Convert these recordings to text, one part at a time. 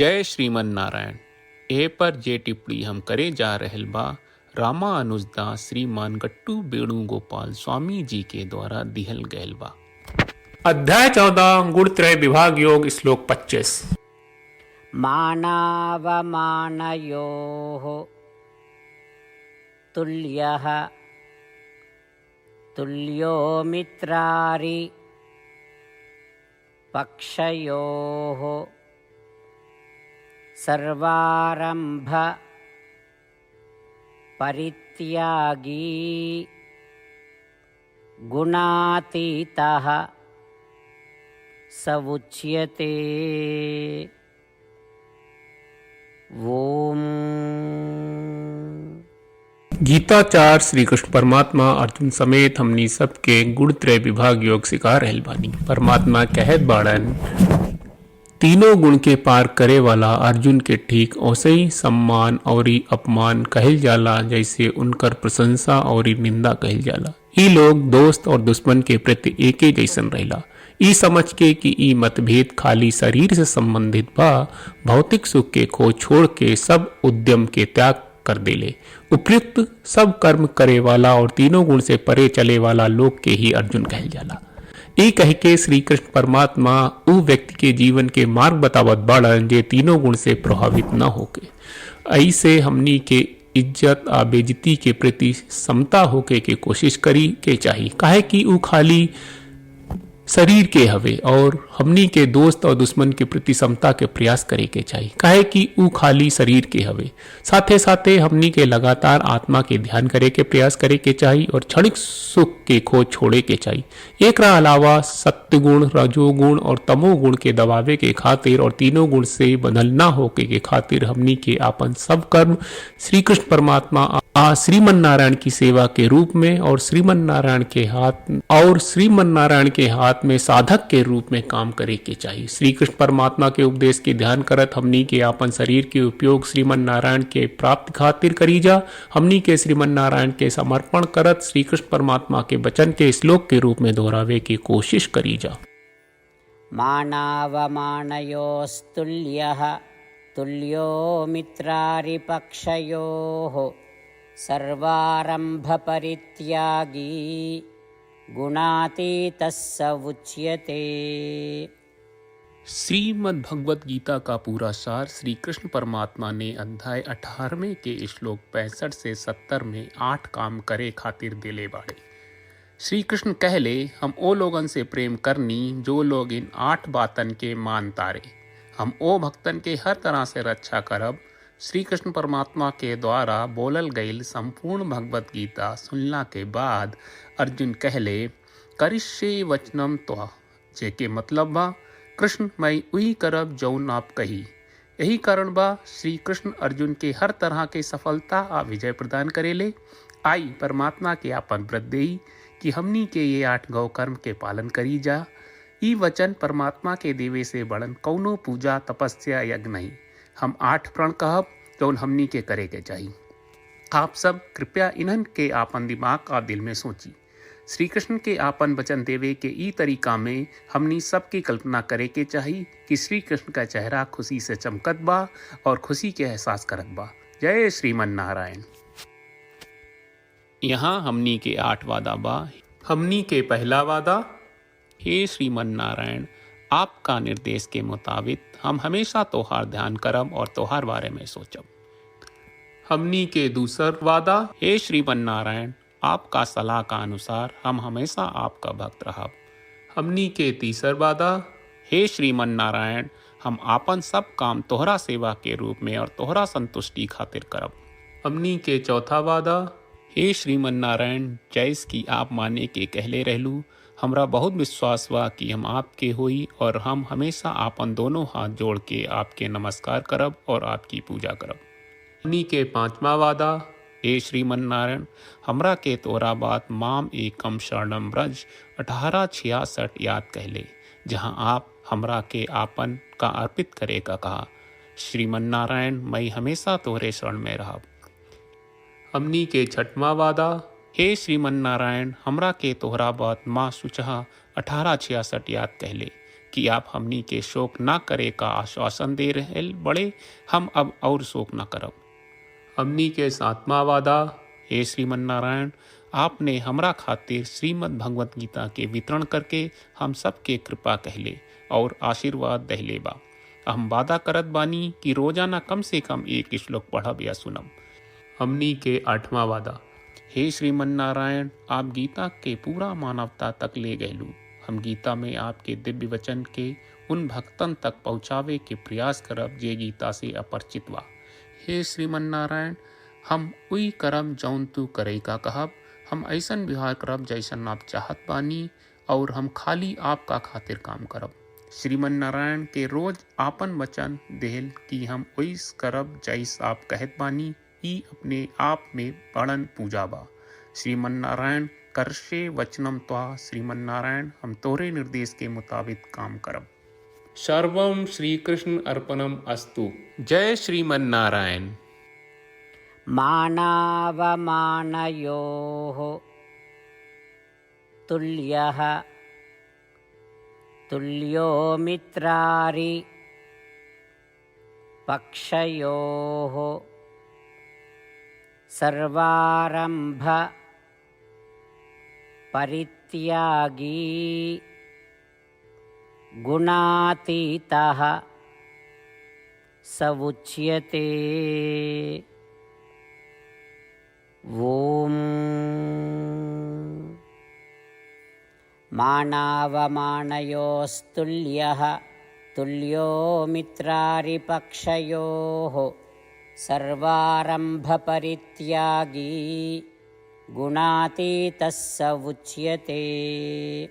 जय श्रीमन नारायण। ए पर जे टिप्पणी हम करे जा रहल बा रामानुजदास श्रीमान गट्टू वेणुगोपाल स्वामी जी के द्वारा दिहल गयल बा। अध्याय 14 गुणत्रय विभाग योग श्लोक 25। मानावमानयोः तुल्यः तुल्यो मित्रारि पक्षयोः सर्वारंभ परित्यागी गुणातीतः स उच्यते। ओम। गीताचार श्री कृष्ण परमात्मा अर्जुन समेत हमनी सबके गुणत्रय विभाग योग सिखा रहल बानी। परमात्मा कहत बाड़न तीनों गुण के पार करे वाला अर्जुन के ठीक ओसे ही सम्मान और अपमान कहल जाला जैसे उनकर प्रशंसा और निंदा कहल जाला। ई लोग दोस्त और दुश्मन के प्रति एके जैसन रहेला। ई समझ के कि ई मतभेद खाली शरीर से संबंधित बा, भौतिक सुख के खोज छोड़ के सब उद्यम के त्याग कर देले। उपयुक्त सब कर्म करे वाला और तीनों गुण से परे चले वाला लोग के ही अर्जुन कहल जाला। ई कह के श्री कृष्ण परमात्मा उ व्यक्ति के जीवन के मार्ग बतावत बाड़न जे तीनों गुण से प्रभावित न होके। ऐसे हमनी के इज्जत आ बेइज्जती के प्रति समता होके के कोशिश करी के चाहिए, काहे कि उ खाली शरीर के हवे और हमनी के दोस्त और दुश्मन के प्रति समता के प्रयास करे के चाहिए, काहे कि उ खाली शरीर के हवे। साथे साथे हमनी के लगातार आत्मा के ध्यान करे के प्रयास करे के चाहिए और क्षणिक सुख के खोज छोड़े के चाहिए। एकरा अलावा सत्य गुण, रजोगुण और तमोगुण के दबावे के खातिर और तीनों गुण से बदल ना होके के खातिर हमनी के आपन सब कर्म श्री कृष्ण परमात्मा श्रीमन नारायण की सेवा के रूप में और श्रीमन नारायण के हाथ में साधक के रूप में काम करे के चाहिए। श्री कृष्ण परमात्मा के उपदेश के ध्यान करत हमनी के आपन शरीर के उपयोग श्रीमन नारायण के प्राप्ति खातिर करी जा। हमनी के श्रीमन नारायण के समर्पण करत श्री कृष्ण परमात्मा के वचन के श्लोक के रूप में दोहरावे की कोशिश करी जा। मानावमानयोस्तुल्यः तुल्यो मित्रारिपक्षयोः सर्वारंभ परित्यागी गुणातीतः स उच्यते। श्रीमद् भगवत गीता का पूरा सार श्री कृष्ण परमात्मा ने अध्याय 18वें के श्लोक 65 से 70 में 8 काम करे खातिर दिले बाड़े। श्री कृष्ण कहले हम ओ लोगन से प्रेम करनी जो लोग इन 8 बातन के मान तारे। हम ओ भक्तन के हर तरह से रक्षा करब। श्री कृष्ण परमात्मा के द्वारा बोलल गईल संपूर्ण भगवत गीता सुनला के बाद अर्जुन कहले करिष्ये वचनम त्वा, जेके मतलब बा कृष्ण मैं उही करब जौन आप कही। यही कारण बा श्री कृष्ण अर्जुन के हर तरह के सफलता आ विजय प्रदान करेले। आई परमात्मा के आपन व्रत देई कि हमनी के ये 8 गौ कर्म के पालन करी जा। ई वचन परमात्मा के देवे से बड़न कौनो पूजा तपस्या यज्ञ नहीं। हम 8 प्रण कहब जौन हमनी के करे के चाहिए। आप सब कृपया इन्हन के आपन दिमाग और दिल में सोची। श्री कृष्ण के आपन वचन देवे के ई तरीका में हमनी सबकी कल्पना करे के चाहिए कि श्री कृष्ण का चेहरा खुशी से चमकत बा और खुशी के एहसास करत बा। जय श्रीमन नारायण। यहाँ हमनी के 8 वादा बा। हमनी के पहला वादा, हे श्रीमन नारायण आपका निर्देश के मुताबिक हम हमेशा तोहार ध्यान करब और तोहार बारे में सोचब। हमनी के दूसर वादा, हे श्रीमन नारायण आपका सलाह का अनुसार हम हमेशा आपका भक्त रहब। हमनी के तीसर वादा, हे श्रीमन नारायण हम आपन सब काम तोहरा सेवा के रूप में और तोहरा संतुष्टि खातिर करब। हमनी के चौथा वादा, हे श्रीमन नारायण जैस की आप माने के कहले रहलू हमरा बहुत विश्वास बा कि हम आपके होई और हम हमेशा आपन दोनों हाथ जोड़ के आपके नमस्कार करब और आपकी पूजा करब। हमनी के पांचवा वादा, हे श्रीमन नारायण हमरा के तोरा बात माम एकम शरणम ब्रज 1866 याद कहले, जहां आप हमरा के आपन का अर्पित करे का कहा। श्रीमन नारायण मैं हमेशा तोहरे शरण में रहब। हमनी के छठवां वादा, हे श्रीमन नारायण हमरा के तोहरा बात माँ सुचहा 1866 याद कहले, कि आप हमनी के शोक ना करे का आश्वासन दे रहे बड़े, हम अब और शोक ना करब। हमनी के सातवां वादा। हे श्रीमन नारायण, आपने हमरा खातिर श्रीमद् भगवत गीता के वितरण करके हम सबके कृपा कहले और आशीर्वाद दहले बा। हम वादा करत बानी कि रोजाना कम से कम एक श्लोक पढ़ब या सुनब। हमनी के आठवां वादा। हे श्रीमन नारायण, आप गीता के पूरा मानवता तक ले गयलू। हम गीता में आपके दिव्य वचन के उन भक्तन तक पहुँचावे के प्रयास करब जे गीता से अपरिचित बा। हे श्रीमन नारायण, हम उई करब जौन तू करे का कहब। हम ऐसन व्यवहार करब जैसन आप चाहत बानी और हम खाली आपका खातिर काम करब। श्रीमन नारायण के रोज आपन वचन देहल कि हम ओइस करब जैस आप कहत बानी, ई अपने आप में बड़न पूजा बा। श्रीमन नारायण, करशे वचनम त्वा। श्रीमन नारायण, हम तोरे निर्देश के मुताबिक काम करब। सर्वम श्री कृष्ण अर्पणम अस्तु। जय श्रीमन नारायण। मानावमानयोः तुल्यः तुल्यो मित्रारि पक्षयोः सर्वारंभ परित्यागी गुणातीतः स उच्यते। ओम मानावमानयोस्तुल्यः तुल्यो मित्रारिपक्षयोः सर्वारंभपरित्यागी गुणातीतः स उच्यते।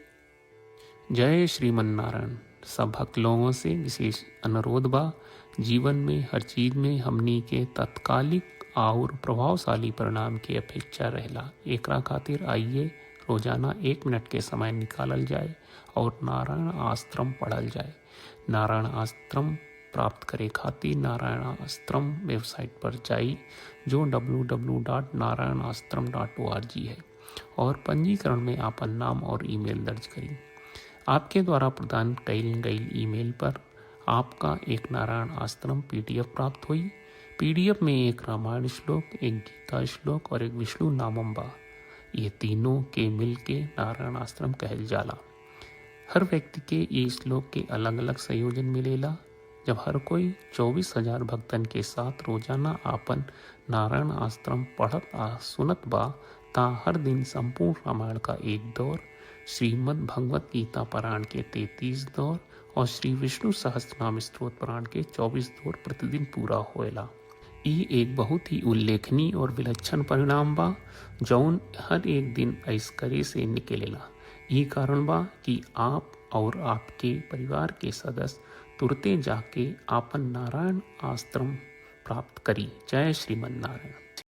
जय श्रीमन नारायण। सब भक्त लोगों से विशेष अनुरोध बा, जीवन में हर चीज में हमनी के तत्कालिक और प्रभावशाली परिणाम की अपेक्षा रहला। एकरा खातिर आइए रोजाना 1 मिनट के समय निकालल जाए और नारायण आश्रम पढ़ल जाए। नारायण आश्रम प्राप्त करे खातिर नारायण आश्रम वेबसाइट पर जाई, जो www.narayanashram.org है, और पंजीकरण में आपन नाम और ईमेल दर्ज करी। आपके द्वारा प्रदान कईल गई ईमेल पर आपका एक नारायण आश्रम PDF प्राप्त हुई। PDF में एक रामायण श्लोक, एक गीता श्लोक और एक विष्णु नामम बा। ये तीनों के मिल के नारायण आश्रम कहल जाला। हर व्यक्ति के ये श्लोक के अलग अलग संयोजन मिलेला। जब हर कोई 24,000 भक्तन के साथ रोजाना आपन नारायण आश्रम पढ़त आ सुनत बा, ता हर दिन संपूर्ण रामायण का एक दौर, श्रीमद् भगवत गीता पारायण के 33 दौर और श्री विष्णु सहस्त्रनाम स्तोत्र पारायण के 24 दौर प्रतिदिन पूरा होएला। ई एक बहुत ही उल्लेखनीय और विलक्षण परिणाम बा, जौन हर एक दिन ऐसकरे से निकलेला। ई कारण बा कि आप और आपके परिवार के सदस्य तुरते जाके आपन नारायण आश्रम प्राप्त करी। जय श्रीमन नारायण।